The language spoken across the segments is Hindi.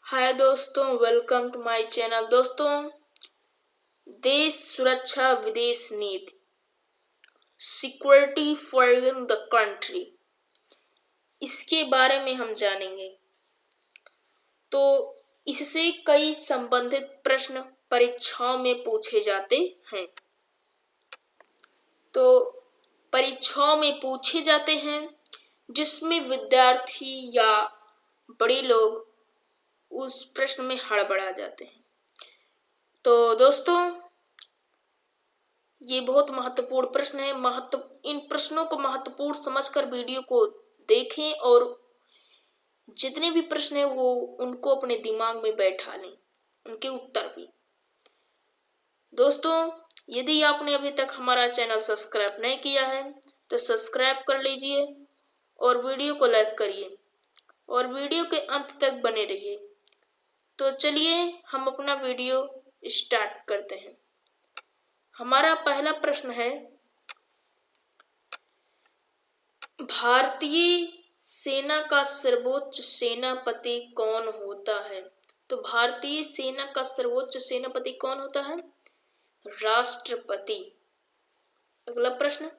हाय दोस्तों, वेलकम टू माय चैनल। दोस्तों, देश सुरक्षा विदेश नीति, सिक्योरिटी फॉर द कंट्री, इसके बारे में हम जानेंगे। तो इससे कई संबंधित प्रश्न परीक्षाओं में पूछे जाते हैं। तो परीक्षाओं में पूछे जाते हैं जिसमें विद्यार्थी या बड़े लोग उस प्रश्न में हड़बड़ा जाते हैं। तो दोस्तों, ये बहुत महत्वपूर्ण प्रश्न है। इन प्रश्नों को महत्वपूर्ण समझकर वीडियो को देखें और जितने भी प्रश्न हैं वो उनको अपने दिमाग में बैठा लें, उनके उत्तर भी। दोस्तों, यदि आपने अभी तक हमारा चैनल सब्सक्राइब नहीं किया है तो सब्सक्राइब कर लीजिए और वीडियो को लाइक करिए और वीडियो के अंत तक बने रहिए। तो चलिए हम अपना वीडियो स्टार्ट करते हैं। हमारा पहला प्रश्न है, भारतीय सेना का सर्वोच्च सेनापति कौन होता है? तो भारतीय सेना का सर्वोच्च सेनापति कौन होता है? राष्ट्रपति। अगला प्रश्न,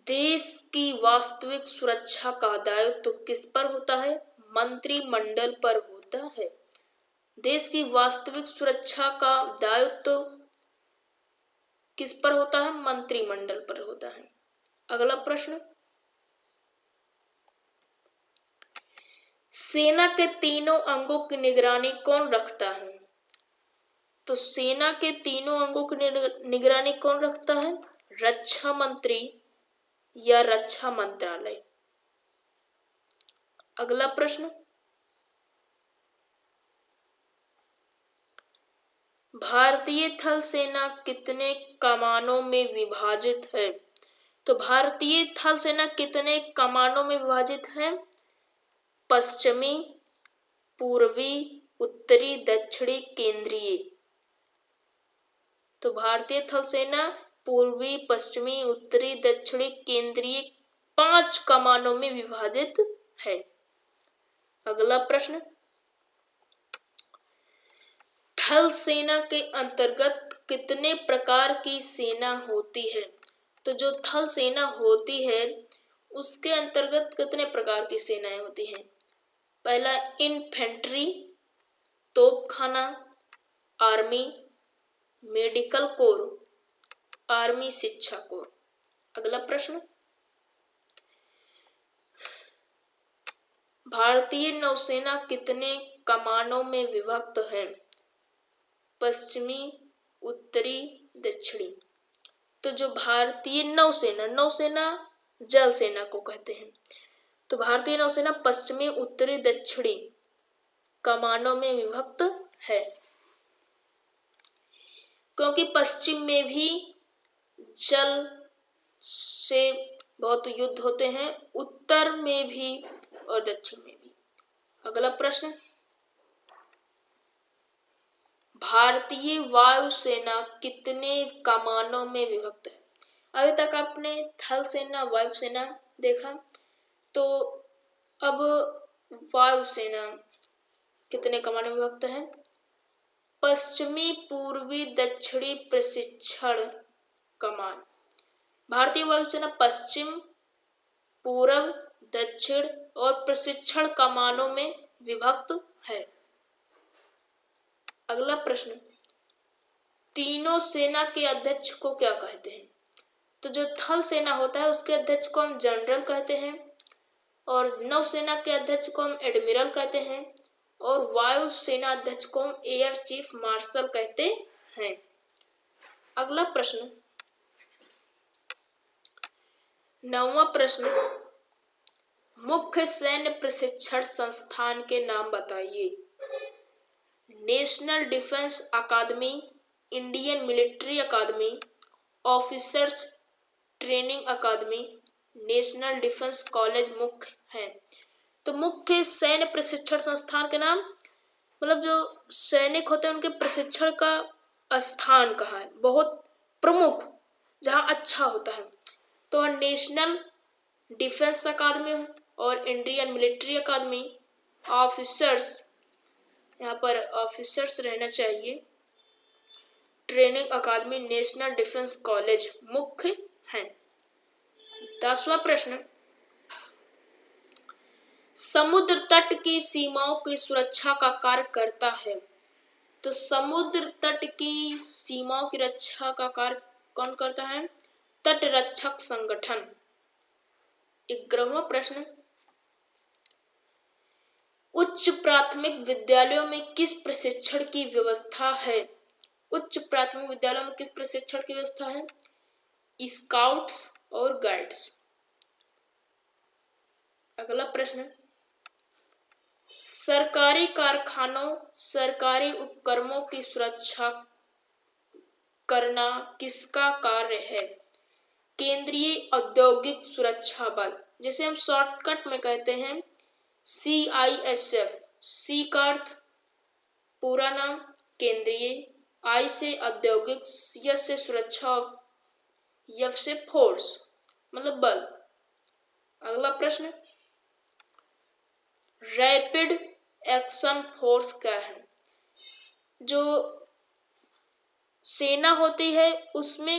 देश की वास्तविक सुरक्षा का दायित्व किस पर होता है? मंत्रिमंडल पर होता है। देश की वास्तविक सुरक्षा का दायित्व किस पर होता है? मंत्रिमंडल पर होता है। अगला प्रश्न, सेना के तीनों अंगों की निगरानी कौन रखता है? तो सेना के तीनों अंगों की निगरानी कौन रखता है? रक्षा मंत्री या रक्षा मंत्रालय। अगला प्रश्न, भारतीय थल सेना कितने कमानों में विभाजित है? तो भारतीय थल सेना कितने कमानों में विभाजित है? पश्चिमी, पूर्वी, उत्तरी, दक्षिणी, केंद्रीय। तो भारतीय थल सेना पूर्वी, पश्चिमी, उत्तरी, दक्षिणी, केंद्रीय 5 कमानों में विभाजित है। अगला प्रश्न, थल सेना के अंतर्गत कितने प्रकार की सेना होती है? तो जो थल सेना होती है उसके अंतर्गत कितने प्रकार की सेनाएं होती हैं? पहला, इन्फेंट्री, तोपखाना, आर्मी, मेडिकल कोर, आर्मी शिक्षा कोर। अगला प्रश्न, भारतीय नौसेना कितने कमानों में विभक्त है? पश्चिमी, उत्तरी, दक्षिणी। तो जो भारतीय नौसेना जल सेना को कहते हैं, तो भारतीय नौसेना पश्चिमी, उत्तरी, दक्षिणी कमानों में विभक्त है, क्योंकि पश्चिम में भी जल से बहुत युद्ध होते हैं, उत्तर में भी और दक्षिण में भी। अगला प्रश्न, भारतीय वायुसेना कितने कमानों में विभक्त है? अभी तक आपने थल सेना, वायुसेना देखा, तो अब वायुसेना कितने कमानों में विभक्त है? पश्चिमी, पूर्वी, दक्षिणी प्रशिक्षण कमान। भारतीय वायुसेना पश्चिम, पूर्व, दक्षिण और प्रशिक्षण कमानों में विभक्त है। अगला प्रश्न, तीनों सेना के अध्यक्ष को क्या कहते हैं? तो जो थल सेना होता है उसके अध्यक्ष को हम जनरल कहते हैं और नौसेना के अध्यक्ष को हम एडमिरल कहते हैं और वायु सेना अध्यक्ष को हम एयर चीफ मार्शल कहते हैं। अगला प्रश्न, 9वां प्रश्न, मुख्य सैन्य प्रशिक्षण संस्थान के नाम बताइए। नेशनल डिफेंस अकादमी, इंडियन मिलिट्री अकादमी, ऑफिसर्स ट्रेनिंग अकादमी, नेशनल डिफेंस कॉलेज मुख्य है। तो मुख्य सैन्य प्रशिक्षण संस्थान के नाम, मतलब जो सैनिक होते हैं उनके प्रशिक्षण का स्थान कहाँ है, बहुत प्रमुख जहाँ अच्छा होता है, तो नेशनल डिफेंस अकादमी और इंडियन मिलिट्री अकादमी। ऑफिसर्स, यहाँ पर ऑफिसर्स रहना चाहिए। ट्रेनिंग अकादमी, नेशनल डिफेंस कॉलेज मुख्य हैं। 10वां प्रश्न, समुद्र तट की सीमाओं की सुरक्षा का कार्य करता है। तो समुद्र तट की सीमाओं की रक्षा का कार्य कौन करता है? तट रक्षक संगठन। 11वां प्रश्न, उच्च प्राथमिक विद्यालयों में किस प्रशिक्षण की व्यवस्था है? उच्च प्राथमिक विद्यालयों में किस प्रशिक्षण की व्यवस्था है? स्काउट्स और गाइड्स। अगला प्रश्न, सरकारी कारखानों, सरकारी उपक्रमों की सुरक्षा करना किसका कार्य है? केंद्रीय औद्योगिक सुरक्षा बल, जिसे हम शॉर्टकट में कहते हैं CISF। सी का अर्थ पूरा नाम केंद्रीय, I से औद्योगिक, S से सुरक्षा, F से फोर्स मतलब बल। अगला प्रश्न, रैपिड एक्शन फोर्स क्या है? जो सेना होती है उसमें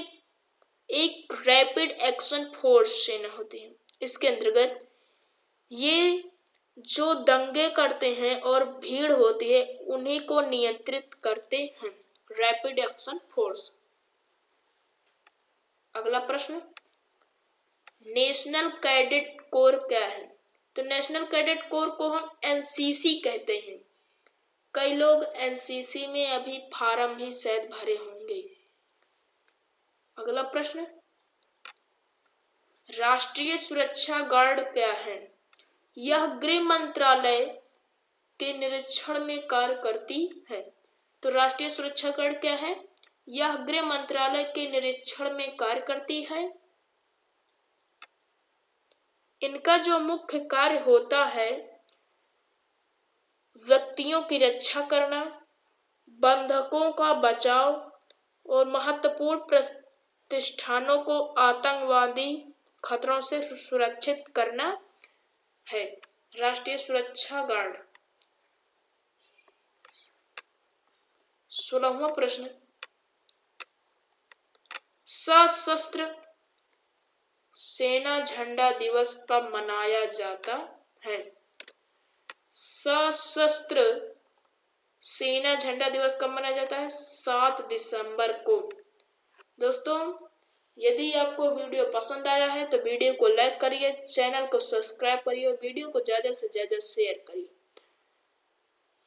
एक रैपिड एक्शन फोर्स सेना होती है। इसके अंतर्गत ये जो दंगे करते हैं और भीड़ होती है उन्हीं को नियंत्रित करते हैं, रैपिड एक्शन फोर्स। अगला प्रश्न, नेशनल कैडेट कोर क्या है? तो नेशनल कैडेट कोर को हम NCC कहते हैं। कई लोग NCC में अभी फार्म भी शायद भरे होंगे। अगला प्रश्न, राष्ट्रीय सुरक्षा गार्ड क्या है? यह गृह मंत्रालय के निरीक्षण में कार्य करती है। तो राष्ट्रीय सुरक्षा गार्ड क्या है? यह गृह मंत्रालय के निरीक्षण में कार्य करती है। इनका जो मुख्य कार्य होता है व्यक्तियों की रक्षा करना, बंधकों का बचाव और महत्वपूर्ण प्रतिष्ठानों को आतंकवादी खतरों से सुरक्षित करना है, राष्ट्रीय सुरक्षा गार्ड। 16वां प्रश्न, सशस्त्र सेना झंडा दिवस कब मनाया जाता है? सशस्त्र सेना झंडा दिवस कब मनाया जाता है? 7 दिसंबर को। दोस्तों, यदि आपको वीडियो पसंद आया है तो वीडियो को लाइक करिए, चैनल को सब्सक्राइब करिए और वीडियो को ज़्यादा से ज़्यादा शेयर करिए।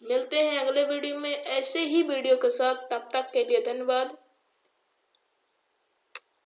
मिलते हैं अगले वीडियो में ऐसे ही वीडियो के साथ, तब तक के लिए धन्यवाद।